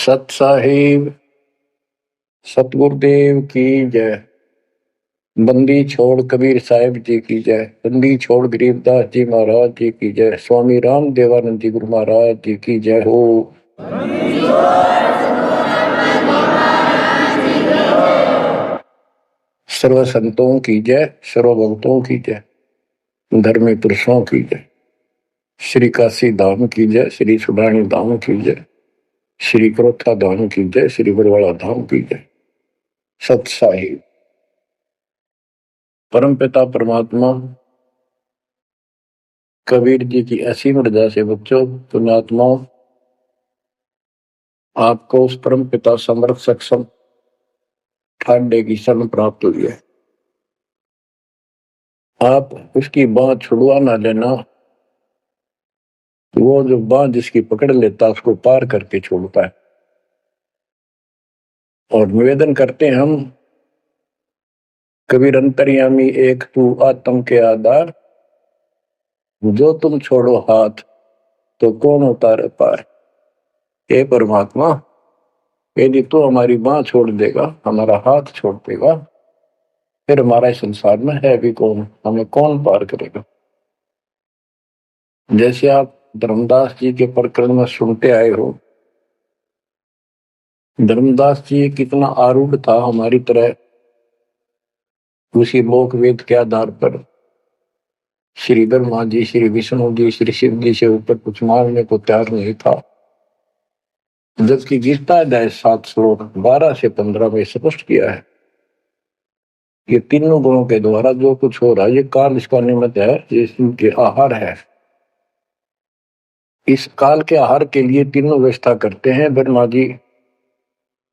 सत साहिब सतगुरुदेव की जय। बंदी छोड़ कबीर साहिब जी की जय। बंदी छोड़ गरीबदास जी महाराज जी की जय। स्वामी राम देवानंद जी गुरु महाराज जी की जय हो। सर्व संतों की जय, सर्व भक्तों की जय, धर्मी पुरुषों की जय। श्री काशी धाम की जय, श्री सुडानी धाम की जय, श्री क्रोथा धाम की जय, श्री बरवाड़ा धाम की जय। सत साहिब परम पिता परमात्मा कबीर जी की ऐसी मर्यादा से बच्चों पुण्यात्माओं, आपको उस परम पिता समर्थ सक्षम ठाडे की शरण प्राप्त हुई है। आप उसकी बाह छुड़वा ना लेना। वो जो बाह जिसकी पकड़ लेता उसको पार करके छोड़ता है। और निवेदन करते हम, कबीर अंतर्यामी एक तू आत्म के आधार, जो तुम छोड़ो हाथ तो कौन उतारे पार। हे परमात्मा, यदि तू हमारी बाह छोड़ देगा, हमारा हाथ छोड़ देगा, फिर हमारा इस संसार में है भी कौन, हमें कौन पार करेगा। जैसे आप धर्मदास जी के प्रकरण में सुनते आए हो, धर्मदास जी कितना आरूढ़ था हमारी तरह, उसी लोक वेद के आधार पर श्री ब्रह्मा जी, श्री विष्णु जी, श्री शिव जी से ऊपर कुछ मांगने को तैयार नहीं था। जबकि गीता अध्याय 7 श्लोक 12 से 15 में स्पष्ट किया है, ये तीनों गुणों के द्वारा जो कुछ हो रहा है ये काल इसका निमित्त है, ये इनके आहार है। इस काल के आहार के लिए तीनों व्यवस्था करते हैं। ब्रह्मा जी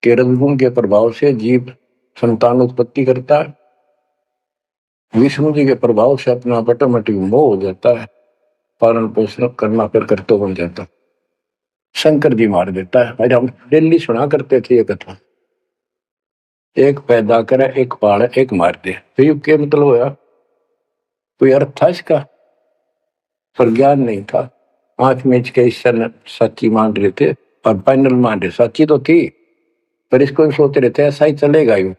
के रजगुण के प्रभाव से जीव संतान उत्पत्ति करता है, विष्णु जी के प्रभाव से अपना ऑटोमेटिक मोह हो जाता है, पालन पोषण करना फिर कर्तव्य बन जाता। शंकर जी मार देता है। अरे हम डेली सुना करते थे ये कथा, एक पैदा करे, एक पाले, एक मार दे। तो क्या मतलब होया, कोई अर्थ था इसका? पर ज्ञान नहीं था। आंख मीच के ईश्वर सच्ची मान रहे थे और फाइनल मान रहे, सच्ची तो थी पर इसको भी सोच रहे थे ऐसा ही चलेगा। यूं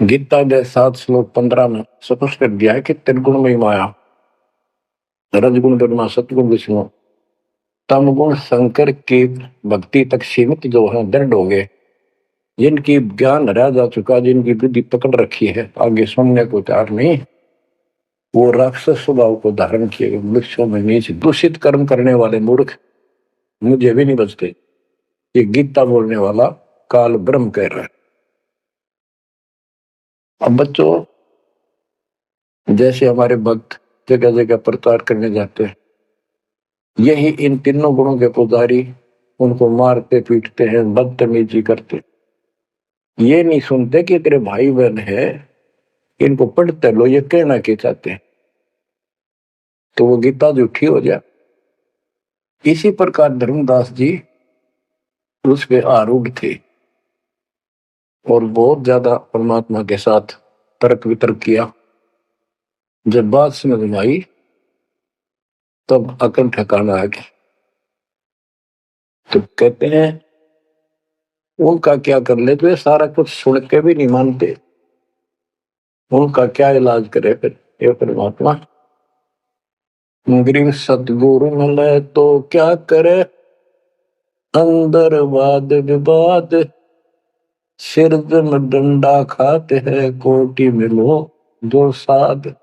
गीता के 7 श्लोक 15 में स्पष्ट कर दिया है कि त्रिगुण में माया, रजगुण ब्रह्मा, सतगुण विष्णु, तम गुण शंकर की भक्ति तक सीमित जो है दृढ़ हो गए, जिनकी ज्ञान हरा जा चुका, जिनकी बुद्धि पकड़ रखी है, आगे सुनने को तैयार नहीं, वो राक्षस स्वभाव को धारण किए वृक्षों में नीच दूषित कर्म करने वाले मूर्ख मुझे भी नहीं बचते। ये गीता बोलने वाला काल ब्रह्म कह रहा है। अब बच्चों, जैसे हमारे भक्त जगह जगह प्रचार करने जाते हैं, यही इन तीनों गुणों के पुजारी उनको मारते पीटते हैं, बदतमीजी करते, ये नहीं सुनते कि तेरे भाई बहन है, इनको पढ़ते लो, ये कहना के चाहते हैं, तो वो गीता झूठी हो जाए। इसी प्रकार धर्मदास जी उस पे आरूढ़ थे और बहुत ज्यादा परमात्मा के साथ तर्क वितर्क किया। जब बात समझ में आई तब अकल ठिकाना आ गया। तो कहते हैं उनका क्या कर ले, तो ये सारा कुछ सुन के भी नहीं मानते, उनका क्या इलाज करे फिर ये परमात्मा। गरीब सतगुरु मिले तो क्या करे, अंदर वाद विवाद, सिर में डंडा खाते हैं, कोटी मिलो दो साध।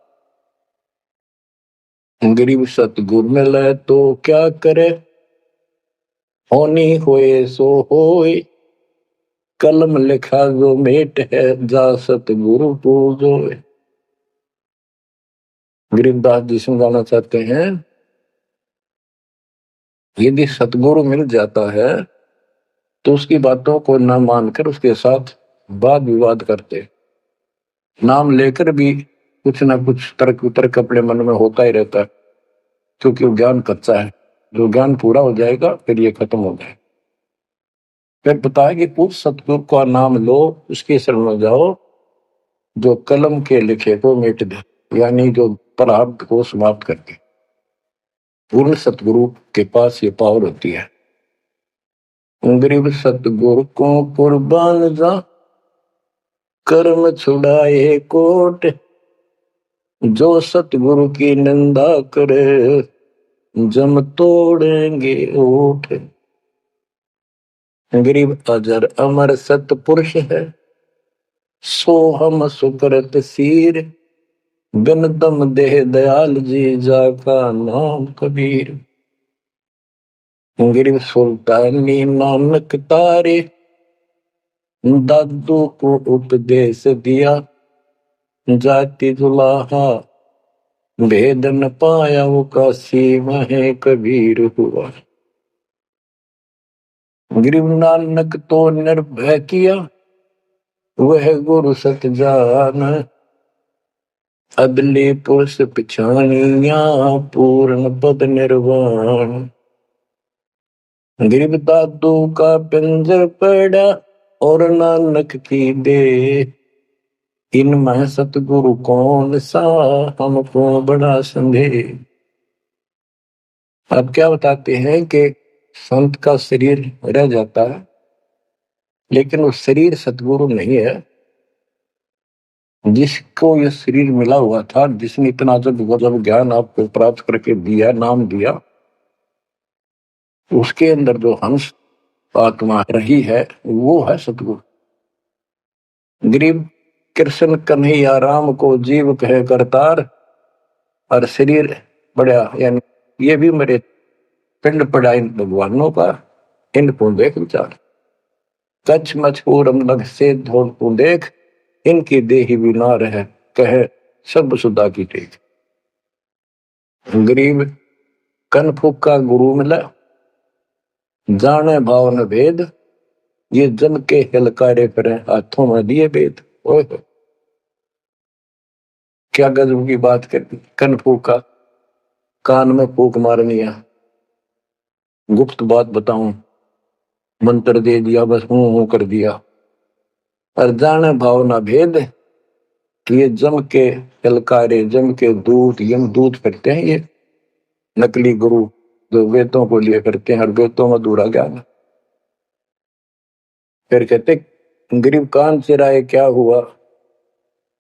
गरीब सतगुरु मिले तो क्या करे, होनी होए सो होए, कलम लिखा जो मेट है, जा सतगुरु पूजो। गरीबदास जी समझाना चाहते हैं, यदि सतगुरु मिल जाता है तो उसकी बातों को न मानकर उसके साथ वाद विवाद करते, नाम लेकर भी कुछ ना कुछ तर्क वितर्क अपने मन में होता ही रहता है, क्योंकि वो ज्ञान कच्चा है। जो ज्ञान पूरा हो जाएगा फिर ये खत्म हो जाएगा। फिर बताया कि उस सतगुरु का नाम लो, उसके शरण में जाओ, जो कलम के लिखे को मिट दे, यानी जो प्रारब्ध को समाप्त कर दे। पूर्ण सतगुरु के पास ये पावर होती है। गरीब सतगुरु को कुर्बान जा, कर्म छुड़ाए कोट, जो सतगुरु की निंदा करे, जम तोड़ेंगे ओठ। गरीब अजर अमर सतपुरुष है, सो हम सुकृत सीर, बिन दम देह दयाल जी, जाका नाम कबीर। गरीब सुल्तानी नानक तारे, दादू को उपदेश दिया, जाति दुलाहा भेद न पाया, वो काशी में कबीर हुआ। गरीब नानक तो निर्भय किया, वह गुरु सत जान, अदले पुरुष पिछानिया, पूर्ण पद निर्वाण। गरीब दादू का पिंजर पड़ा, और नानक की दे, इनमें सतगुरु कौन सा, हमको बड़ा संदेह। आप क्या बताते हैं कि संत का शरीर रह जाता है, लेकिन वो शरीर सतगुरु नहीं है। जिसको ये शरीर मिला हुआ था, जिसने इतना जब ज्ञान आपको प्राप्त करके दिया, नाम दिया, उसके अंदर जो हंस आत्मा रही है, वो है सतगुरु। गरीब कृष्ण कन्हैया राम को जीव कहे करतार, और शरीर बड़ा, यानी ये भी मेरे पिंड पड़ा इन भगवानों का, इनको देख विचार। कच्छ मछूरम लग से धोल को देख, इनकी देही भी ना रहे, कहे सब सुधा की टेक। गरीब कनफुक का गुरु मिला, जाने भाव न भेद, ये जन के हिलकारे करें, हाथों में दिए भेद। ओए क्या गजब की बात कर। कनफुक का कान में फूक मारनी है, गुप्त बात बताऊं, मंत्र दे दिया, बस हूं कर दिया। और जाने भाव ना भेद, ये जम के हिलकारे, जम के दूत, यम दूत करते हैं, ये नकली गुरु जो वेदों को लिए करते हैं, और वेदों में दूरा ज्ञान। फिर कहते गरीब कान चिराए क्या हुआ,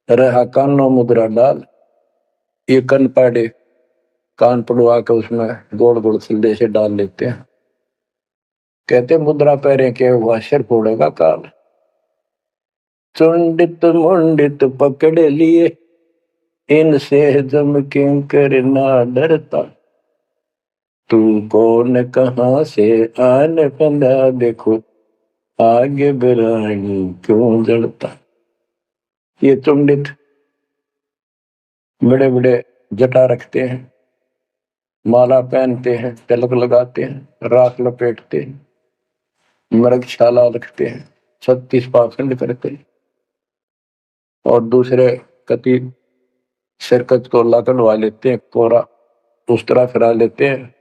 रहा कानों मुद्रा डाल। ये कन पाड़े, कान पड़वा के उसमें गोड़ गोड़ सिल्ले से डाल लेते हैं। कहते मुद्रा पैरे क्या हुआ, सिर फोड़ेगा काल। चुंडित मुंडित पकड़ लिए, इनसे जम किंकर ना डरता। तू कौन कहां से आने फंदा, देखो आगे बिरानी क्यों जड़ता। ये चुंडित बड़े बड़े जटा रखते हैं, माला पहनते हैं, तिलक लगाते हैं, राख लपेटते हैं, मृगशाला रखते हैं, 36 पाखंड करते हैं, और दूसरे कति सिरकत को कटवा लेते हैं, कोरा उस तरह फिरा लेते हैं,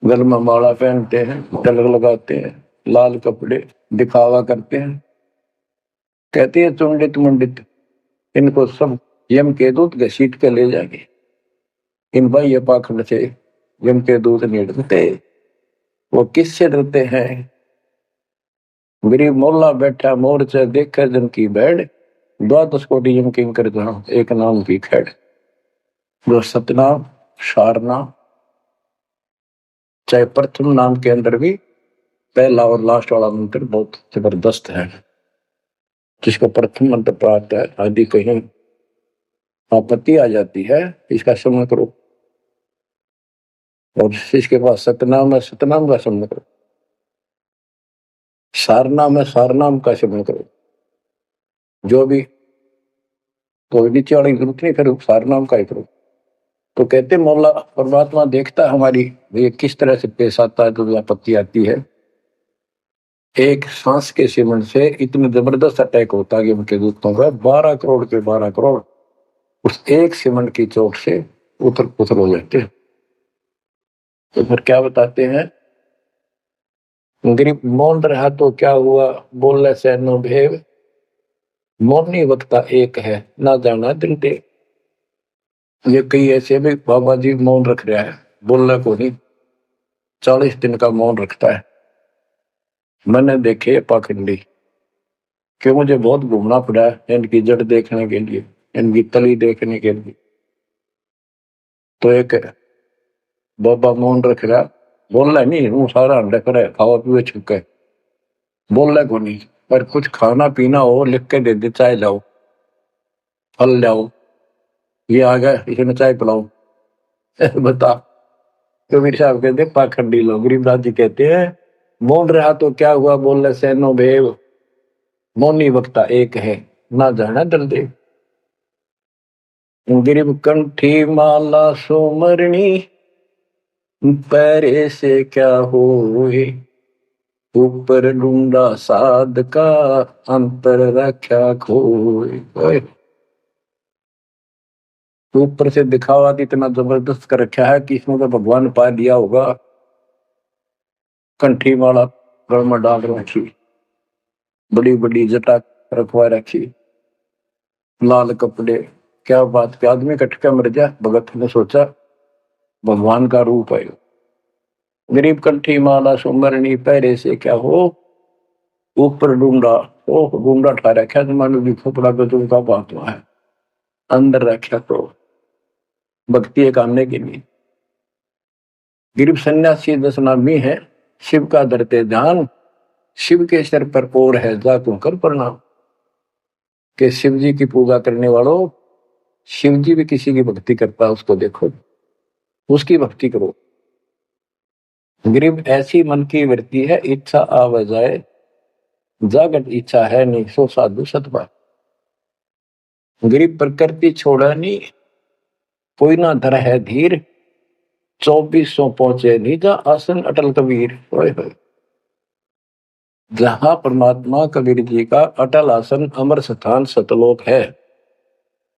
गल में माला पहनते हैं, तिलक लगाते हैं, लाल कपड़े दिखावा करते हैं। कहते हैं चुंडित मुंडित, इनको सब यम के दूत घसीट के ले जाएंगे। इन बाह्य पाखंड से यम के दूत नहीं डरते। वो किससे डरते हैं? गरीब मोल्ला बैठा मोर्चा देखा जन की बैठ, द्वादश कोटि यम किंकर जहां, एक नाम की खैड़। जो सतनाम सारनाम, चाहे प्रथम नाम के अंदर भी पहला और लास्ट वाला मंत्र बहुत जबरदस्त है। जिसको प्रथम मंत्र प्राप्त है, आदि कहीं आपत्ति आ जाती है, इसका स्मरण करो। और जिसके पास सतनाम है, सतनाम का स्मरण करो। सारनाम है, सारनाम का स्मरण करो। जो भी कोई नीचे वाली जरूरत नहीं, फिर सारनाम का ही करो। तो कहते मौला परमात्मा देखता हमारी ये किस तरह से पेश आता है, तो आपत्ति आती है। एक सांस के सिमरण से इतनी जबरदस्त अटैक होता है कि उनके दूतों का 12 करोड़ के 12 करोड़ उस एक सिमरण की चोट से उतर पुतर हो जाते हैं। तो फिर क्या बताते हैं, गरीब मौन रहा तो क्या हुआ, बोलने से नो भेव, मौनी वक्ता एक है, ना जाना दिल दे। ये कई ऐसे भी बाबा जी मौन रख रहा है, बोलने को नहीं, 40 दिन का मौन रखता है। मैंने देखे पाखंडी कि मुझे बहुत घूमना पड़ा इनकी जड़ देखने के लिए, इनकी तली देखने के लिए। तो एक बाबा मौन रख रहा, बोल रहा नहीं, वो सारा अंडा करे खावा पीवे छुके, बोल रहा को नहीं, पर कुछ खाना पीना हो लिख के दे दे, चाय लाओ, फल लाओ, ये आ गया इसने चाय पिलाओ। बता। तो मेरे साहब कहते पाखंडी लोग, गरीबदास जी कहते हैं बोल रहा तो क्या हुआ, बोल रहे सैनो भेव मौनी वक्ता एक है, ना जाना दल दे। गिरिब कंठी माला सोमरणी, पैरे से क्या होए, ऊपर ढूंढा साध का, अंतर रक्षा खोए। ऊपर से दिखावा इतना जबरदस्त कर रखा है कि इसमें तो भगवान पा दिया होगा। कंठी माला गल में डाल रखी, बड़ी बड़ी जटा रखवा रखी, लाल कपड़े, क्या बात के आदमी कटका मर जा। भगत ने सोचा भगवान का रूप है। गरीब कंठी माला सुमरणी, पैरे से क्या हो, ऊपर डूंडा, ओ डूंडा ठा रखा जमाने भी खोपड़ा गजू का बात है, अंदर रखा तो भक्ति करने के लिए। गरीब सन्यासी 10 नामी है, शिव का धरते ध्यान, शिव के सिर पर ओर है जा तू कर प्रणाम। के शिव जी की पूजा करने वालों, शिव जी भी किसी की भक्ति करता है, उसको देखो, उसकी भक्ति करो। गरीब ऐसी मन की वृत्ति है, इच्छा आवे जाए, जागत इच्छा है नहीं, सो साधु सतपा। गरीब प्रकृति छोड़ा नहीं, कोई ना धर है धीर, 2400 पहुंचे निजा आसन अटल कबीर। ओए होए, जहां परमात्मा कबीर जी का अटल आसन अमर स्थान सतलोक है,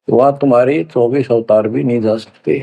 वहां तुम्हारी 24 अवतार भी नहीं जा सकते।